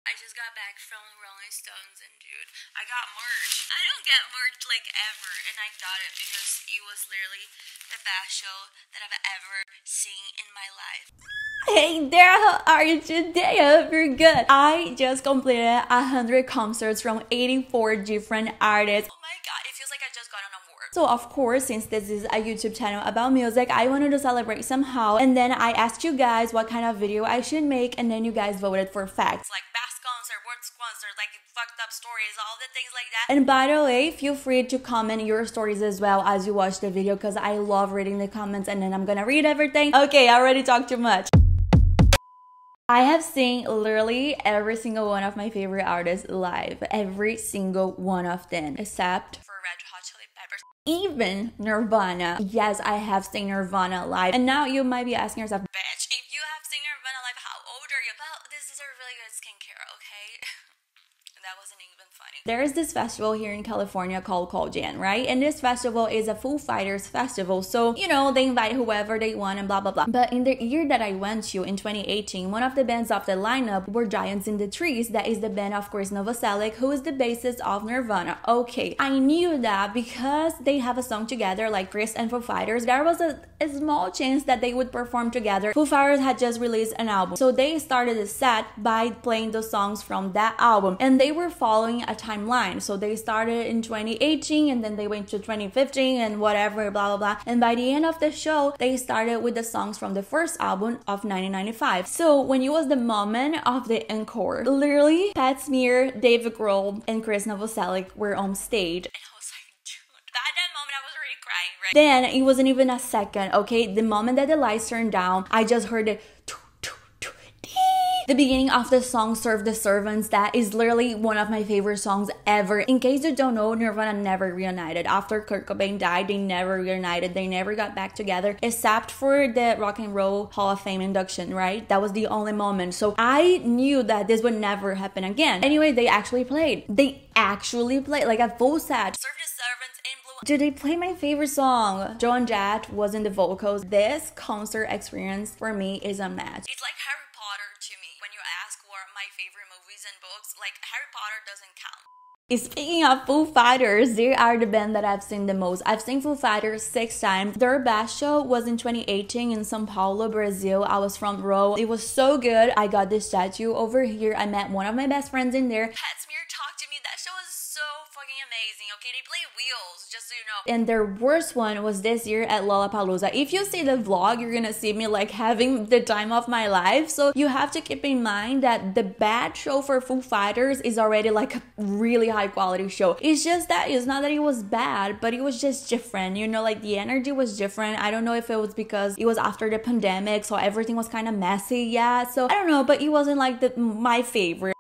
I just got back from Rolling Stones and dude, I got merch. I don't get merch like ever, and I got it because it was literally the best show that I've ever seen in my life. Hey there, how are you today? I hope you're good. I just completed 100 concerts from 84 different artists. Oh my god, it feels like I just got an award. So of course, since this is a YouTube channel about music, I wanted to celebrate somehow, and then I asked you guys what kind of video I should make, and then you guys voted for facts. Like best concert, worst concert, like fucked up stories, all the things like that. And by the way, feel free to comment your stories as well as you watch the video, because I love reading the comments, and then I'm gonna read everything. Okay, I already talked too much. I have seen literally every single one of my favorite artists live. Every single one of them. Except for Red Hot Chili Peppers. Even Nirvana. Yes, I have seen Nirvana live. And now you might be asking yourself, bitch, if you have seen Nirvana live, how old are you? Well, this is a really good skincare, okay? That wasn't even funny. There is this festival here in California called Call Jan, right? And this festival is a Foo Fighters festival. So, you know, they invite whoever they want and blah, blah, blah. But in the year that I went to, in 2018, one of the bands of the lineup were Giants in the Trees. That is the band of Chris Novoselic, who is the bassist of Nirvana. Okay, I knew that because they have a song together, like Chris and Foo Fighters, there was a small chance that they would perform together. Foo Fighters had just released an album. So they started the set by playing the songs from that album. And they were following a timeline. So they started in 2018 and then they went to 2015 and whatever, blah, blah, blah. And by the end of the show, they started with the songs from the first album of 1995. So when it was the moment of the encore, literally Pat Smear, David Grohl, and Chris Novoselic were on stage. And I was like, dude, at that moment I was already crying, right? Then it wasn't even a second, okay? The moment that the lights turned down, I just heard it. The beginning of the song Serve the Servants, that is literally one of my favorite songs ever. In case you don't know, Nirvana never reunited. After Kurt Cobain died, they never reunited. They never got back together except for the Rock and Roll Hall of Fame induction, right? That was the only moment. So I knew that this would never happen again. Anyway, they actually played. They actually played like a full set. Serve the Servants in Blue. Did they play my favorite song? Joan Jett was in the vocals. This concert experience for me is unmatched. It's like Harry Potter to me. When you ask what are my favorite movies and books, like Harry Potter doesn't count. Speaking of Foo Fighters, they are the band that I've seen the most. I've seen Foo Fighters 6 times. Their best show was in 2018 in São Paulo, Brazil. I was front row. It was so good. I got this tattoo over here. I met one of my best friends in there. Pat Smear talked to me. That show was so fucking amazing. Okay, they play wheels, just so you know. And their worst one was this year at Lollapalooza. If you see the vlog, you're gonna see me like having the time of my life. So you have to keep in mind that the bad show for Foo Fighters is already like a really high quality show. It's just that it's not that it was bad, but it was just different, you know, like the energy was different. I don't know if it was because it was after the pandemic, so everything was kind of messy. Yeah, so I don't know, but it wasn't like my favorite.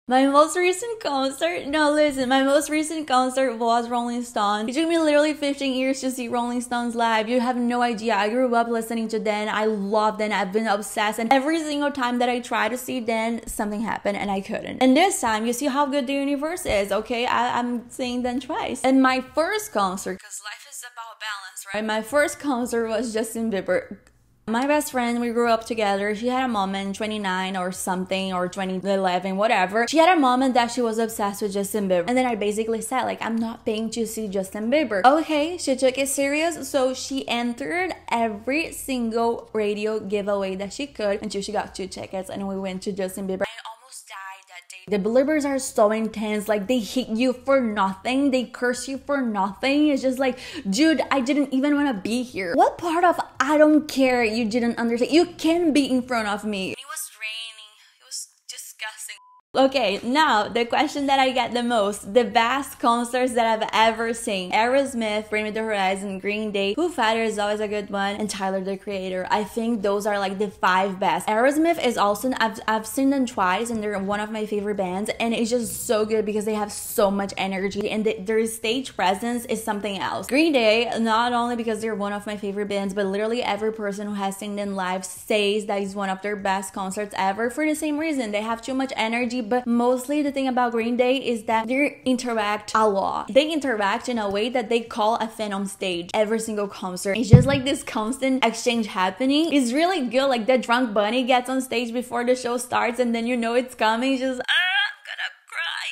My most recent concert, no listen, my most recent concert was Rolling Stones. It took me literally 15 years to see Rolling Stones live. You have no idea. I grew up listening to them. I love them. I've been obsessed. And every single time that I try to see them, something happened and I couldn't. And this time, you see how good the universe is, okay? I'm seeing them twice. And my first concert, because life is about balance, right? My first concert was Justin Bieber. My best friend, we grew up together. She had a moment, 29 or something, or 2011, whatever. She had a moment that she was obsessed with Justin Bieber. And then I basically said, like, I'm not paying to see Justin Bieber. Okay, she took it serious. So she entered every single radio giveaway that she could until she got 2 tickets. And we went to Justin Bieber. I almost died that day. The Beliebers are so intense. Like, they hit you for nothing. They curse you for nothing. It's just like, dude, I didn't even want to be here. What part of I don't care you didn't understand? You can be in front of me. It was raining. It was disgusting. Okay, now the question that I get the most, the best concerts that I've ever seen. Aerosmith, Bring Me the Horizon, Green Day, Foo Fighters is always a good one, and Tyler the Creator. I think those are like the 5 best. Aerosmith is also, I've seen them twice and they're one of my favorite bands, and it's just so good because they have so much energy and their stage presence is something else. Green Day, not only because they're one of my favorite bands, but literally every person who has seen them live says that it's one of their best concerts ever for the same reason. They have too much energy. But mostly the thing about Green Day is that they interact a lot. They interact in a way that they call a fan on stage every single concert. It's just like this constant exchange happening. It's really good. Like the drunk bunny gets on stage before the show starts and then you know it's coming. It's just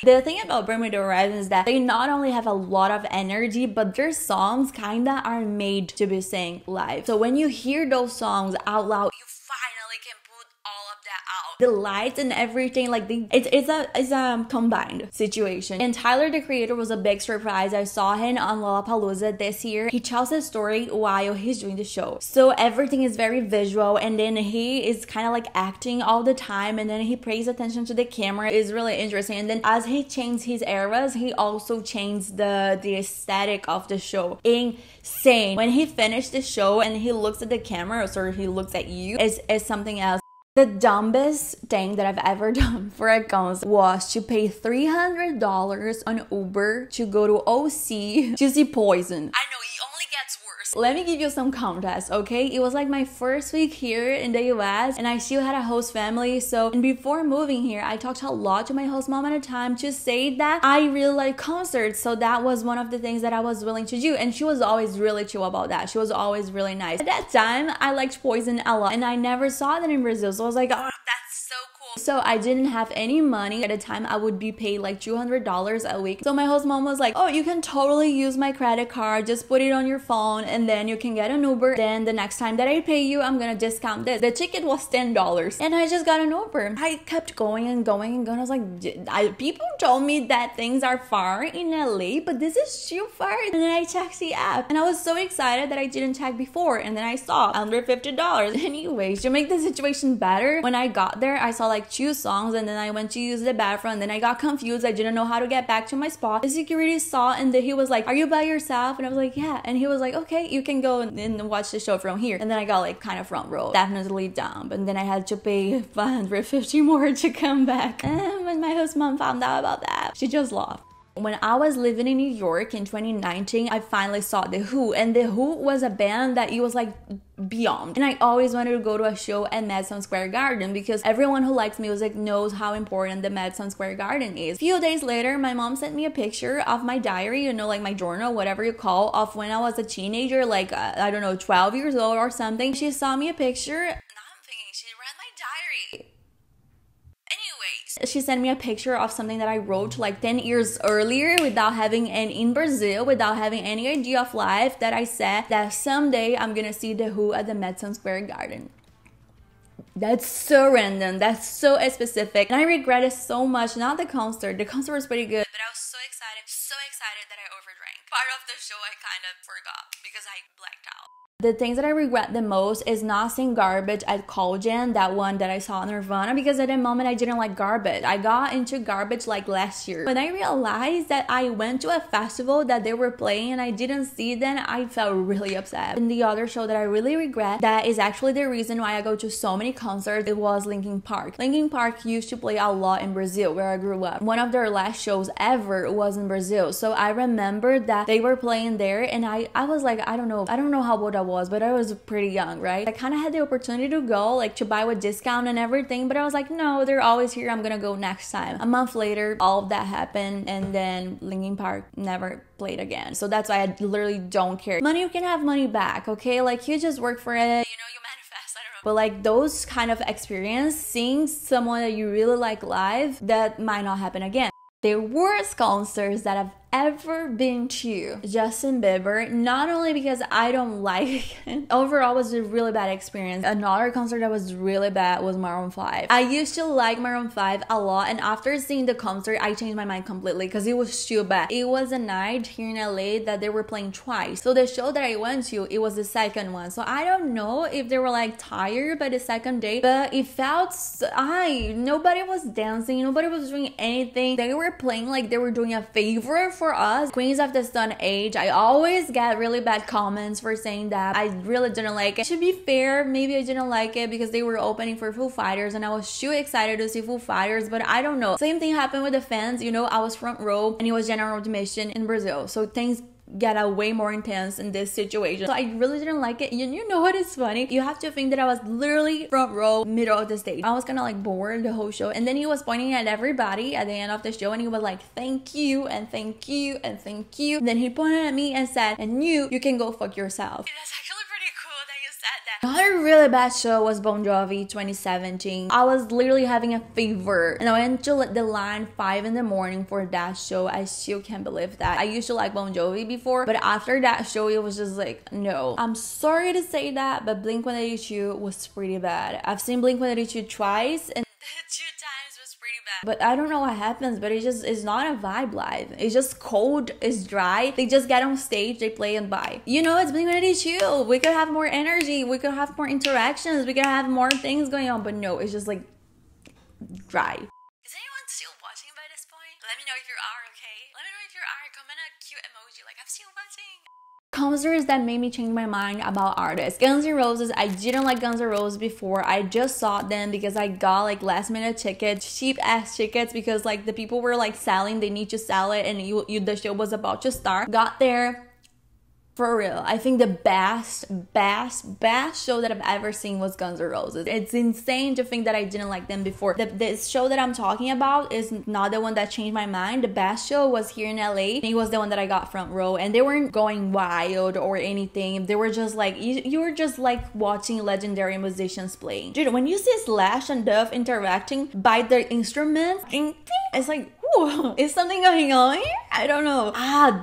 The thing about Bring Me the Horizon is that they not only have a lot of energy, but their songs kinda are made to be sang live. So when you hear those songs out loud, you finally can put all of that out. The lights and everything, like it's a combined situation. And Tyler, the creator, was a big surprise. I saw him on Lollapalooza this year. He tells his story while he's doing the show. So everything is very visual, and then he is kind of like acting all the time, and then he pays attention to the camera. It's really interesting. And then as he changed his eras, he also changed the aesthetic of the show. Insane. When he finished the show and he looks at the camera, or he looks at you, is something else. The dumbest thing that I've ever done for a concert was to pay $300 on Uber to go to OC to see Poison. I know, it only gets worse. Let me give you some context, okay? It was like my first week here in the US, and I still had a host family. So, and before moving here, I talked a lot to my host mom at a time to say that I really like concerts. So that was one of the things that I was willing to do, and she was always really chill about that. She was always really nice. At that time, I liked Poison a lot, and I never saw that in Brazil. So I was like, oh, that's so cool. So I didn't have any money at the time. I would be paid like $200 a week. So my host mom was like, oh, you can totally use my credit card. Just put it on your phone, and then you can get an Uber. Then the next time that I pay you, I'm gonna discount this. The ticket was $10, and I just got an Uber. I kept going and going and going. I was like, people told me that things are far in LA, but this is too far. And then I checked the app, and I was so excited that I didn't check before, and then I saw under $50. Anyways, to make the situation better, when I got there, I saw like 2 songs, and then I went to use the bathroom, and then I got confused. I didn't know how to get back to my spot. The security saw, and then he was like, are you by yourself? And I was like, yeah. And he was like, okay, you can go and watch the show from here. And then I got like kind of front row, definitely dumb. And then I had to pay $550 more to come back. And when my host mom found out about that, she just laughed. When I was living in New York in 2019, I finally saw The Who, and The Who was a band that it was like beyond. And I always wanted to go to a show at Madison Square Garden because everyone who likes music knows how important the Madison Square Garden is. A few days later, my mom sent me a picture of my diary, you know, like my journal, whatever you call, of when I was a teenager, like, I don't know, 12 years old or something. She saw me a picture, and I'm thinking she read my diary. She sent me a picture of something that I wrote like 10 years earlier without having in Brazil, without having any idea of life, that I said that someday I'm gonna see The Who at the Madison Square Garden. That's so random. That's so specific. And I regret it so much. Not the concert. The concert was pretty good, but I was so excited that I overdrank. Part of the show I kind of forgot because I blacked out. The things that I regret the most is not seeing Garbage at Call Jam, that one that I saw in Nirvana, because at the moment I didn't like Garbage. I got into Garbage like last year. When I realized that I went to a festival that they were playing and I didn't see them, I felt really upset. And the other show that I really regret, that is actually the reason why I go to so many concerts, it was Linkin Park. Linkin Park used to play a lot in Brazil, where I grew up. One of their last shows ever was in Brazil. So I remember that they were playing there, and I was like, I don't know how old I was, but I was pretty young, right? I kind of had the opportunity to go, like to buy with discount and everything, but I was like, no, they're always here, I'm gonna go next time. A month later, all of that happened, and then Linkin Park never played again. So that's why I literally don't care. Money, you can have money back, okay? Like, you just work for it, you know, you manifest, I don't know. But like those kind of experience, seeing someone that you really like live, that might not happen again. The worst concerts that I've ever been to, Justin Bieber, not only because I don't like it, overall was a really bad experience. Another concert that was really bad was Maroon 5. I used to like Maroon 5 a lot, and after seeing the concert, I changed my mind completely because it was too bad. It was a night here in LA that they were playing twice. So the show that I went to, it was the second one. So I don't know if they were like tired by the second day, but it felt, nobody was dancing, nobody was doing anything. They were playing like they were doing a favor for us, Queens of the Stone Age. I always get really bad comments for saying that. I really didn't like it. To be fair, maybe I didn't like it because they were opening for Foo Fighters and I was too excited to see Foo Fighters, but I don't know. Same thing happened with the fans, you know, I was front row and it was general admission in Brazil. So things get way more intense in this situation. So I really didn't like it. You know what is funny? You have to think that I was literally front row, middle of the stage. I was kind of like bored the whole show, and then he was pointing at everybody at the end of the show and he was like, thank you and thank you and thank you. And then he pointed at me and said, and you can go fuck yourself. That's actually pretty cool that you said that. Another really bad show was Bon Jovi 2017. I was literally having a fever and I went to the line 5 in the morning for that show. I still can't believe that. I used to like Bon Jovi before, but after that show it was just like, no. I'm sorry to say that, but Blink-182 was pretty bad. I've seen Blink-182 twice and 2 times was pretty bad. but I don't know what happens, but it's not a vibe live. It's just cold, it's dry. They just get on stage, they play and bye. You know, it's Blink-182. We could have more energy, we could have more interactions, we could have more things going on, but no, it's just like dry. Is anyone still watching by this point? Let me know if you are, okay? Let me know if you are. Comment a cute emoji like I'm still watching. Concerts that made me change my mind about artists. Guns N' Roses. I didn't like Guns N' Roses before. I just saw them because I got like last minute tickets, cheap ass tickets, because like the people were like selling, they need to sell it, and the show was about to start. Got there. For real, I think the best show that I've ever seen was Guns N' Roses. It's insane to think that I didn't like them before. This show that I'm talking about is not the one that changed my mind. The best show was here in LA. It was the one that I got front row, and they weren't going wild or anything. They were just like, you were just like watching legendary musicians playing. Dude, when you see Slash and Duff interacting by their instruments, it's like, ooh, is something going on here? I don't know.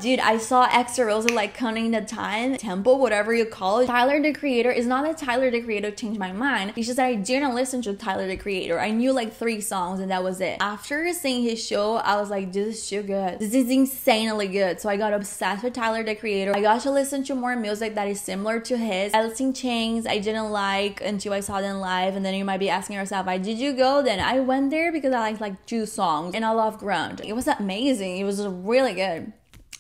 Dude, I saw Extra Rosa like counting the time, tempo, whatever you call it. Tyler, the Creator, is not that Tyler, the Creator changed my mind. It's just that I didn't listen to Tyler, the Creator. I knew like 3 songs and that was it. After seeing his show, I was like, this is too good. This is insanely good. So I got obsessed with Tyler, the Creator. I got to listen to more music that is similar to his. Alice in Chains, I didn't like until I saw them live. And then you might be asking yourself, why did you go? Then I went there because I liked like 2 songs and I love grunge. It was amazing. It was really good.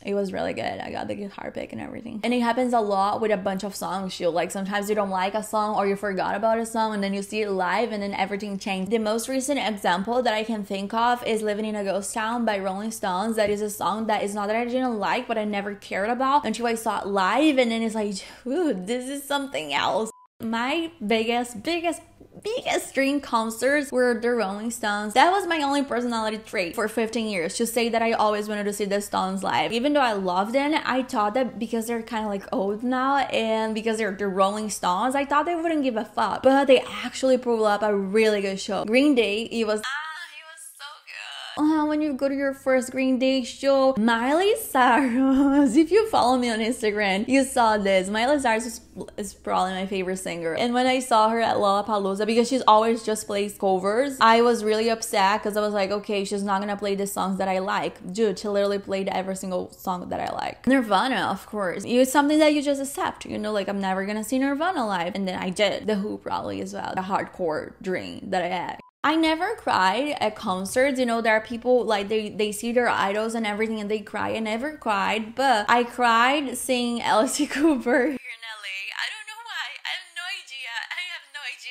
It was really good. I got the guitar pick and everything. And it happens a lot with a bunch of songs too. Like sometimes you don't like a song or you forgot about a song and then you see it live and then everything changed. The most recent example that I can think of is Living in a Ghost Town by Rolling Stones. That is a song that is not that I didn't like, but I never cared about until I saw it live, and then it's like, dude, this is something else. My biggest dream concerts were the Rolling Stones. That was my only personality trait for 15 years, to say that I always wanted to see the Stones live. Even though I loved them, I thought that because they're kind of like old now and because they're the Rolling Stones, I thought they wouldn't give a fuck. But they actually pulled up a really good show. Green Day, it was when you go to your first Green Day show, Miley Cyrus, if you follow me on Instagram, you saw this. Miley Cyrus is probably my favorite singer. And when I saw her at Lollapalooza, because she's always just plays covers, I was really upset because I was like, okay, she's not gonna play the songs that I like. Dude, she literally played every single song that I like. Nirvana, of course. It's something that you just accept, you know, like I'm never gonna see Nirvana live. And then I did. The Who probably as well. The hardcore dream that I had. I never cried at concerts. You know, there are people like they see their idols and everything and they cry. I never cried, but I cried seeing Alice Cooper.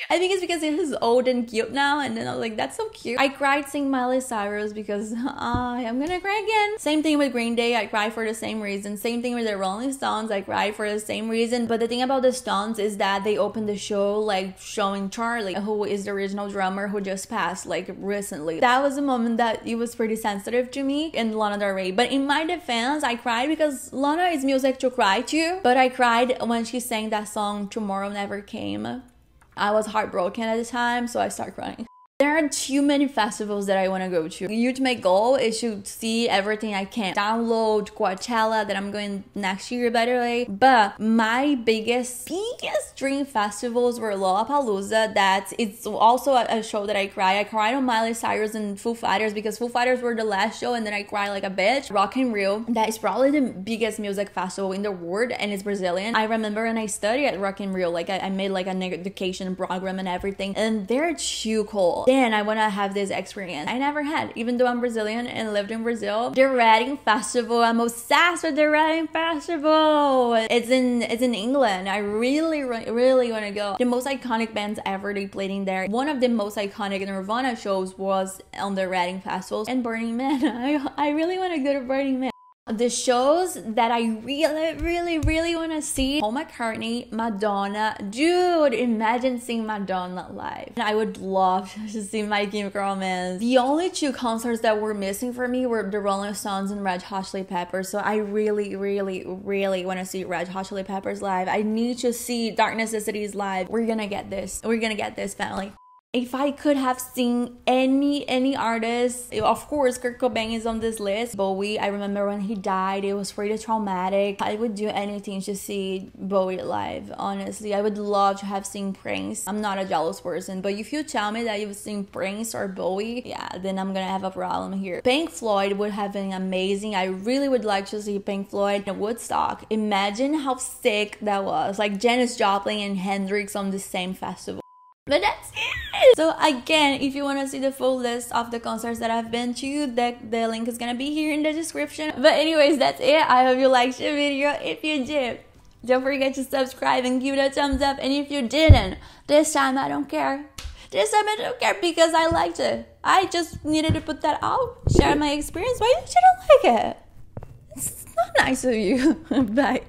I think it's because he's old and cute now, and then I was like, that's so cute. I cried seeing Miley Cyrus because I'm gonna cry again. Same thing with Green Day, I cried for the same reason. Same thing with the Rolling Stones, I cried for the same reason. But the thing about the Stones is that they opened the show like showing Charlie, who is the original drummer who just passed like recently. That was a moment that it was pretty sensitive to me, and Lana Del Rey. But in my defense, I cried because Lana is music to cry to, but I cried when she sang that song Tomorrow Never Came. I was heartbroken at the time, so I started crying. There are too many festivals that I want to go to. The ultimate goal is to see everything I can. Download Coachella, that I'm going next year, by the way. But my biggest dream festivals were Lollapalooza. It's also a show that I cry. I cried on Miley Cyrus and Foo Fighters because Foo Fighters were the last show and then I cried like a bitch. Rock in Rio, that is probably the biggest music festival in the world and it's Brazilian. I remember when I studied at Rock in Rio, like I made like an education program and everything, and they're too cool. Then I want to have this experience I never had, even though I'm Brazilian and lived in Brazil. The Reading Festival, I'm obsessed with the Reading Festival. It's in England. I really want to go. The most iconic bands ever, they played in there. One of the most iconic Nirvana shows was on the Reading Festival, and Burning Man. I really want to go to Burning Man. The shows that I really want to see: Paul McCartney, Madonna. Dude, imagine seeing Madonna live. And I would love to see My Chemical Romance. The only two concerts that were missing for me were the Rolling Stones and Red Hot Chili Peppers. So I really want to see Red Hot Chili Peppers live. I need to see Dark Necessities live. We're gonna get this. We're gonna get this, family. If I could have seen any artist, of course Kurt Cobain is on this list. Bowie, I remember when he died, it was pretty traumatic. I would do anything to see Bowie live, honestly. I would love to have seen Prince. I'm not a jealous person, but if you tell me that you've seen Prince or Bowie, yeah, then I'm gonna have a problem here. Pink Floyd would have been amazing. I really would like to see Pink Floyd at Woodstock. Imagine how sick that was, like Janis Joplin and Hendrix on the same festival. But that's it. So again, if you want to see the full list of the concerts that I've been to, the link is gonna be here in the description. But anyways, that's it. I hope you liked the video. If you did, don't forget to subscribe and give it a thumbs up. And if you didn't, this time I don't care. This time I don't care because I liked it. I just needed to put that out, share my experience. Why did you not like it? It's not nice of you. Bye.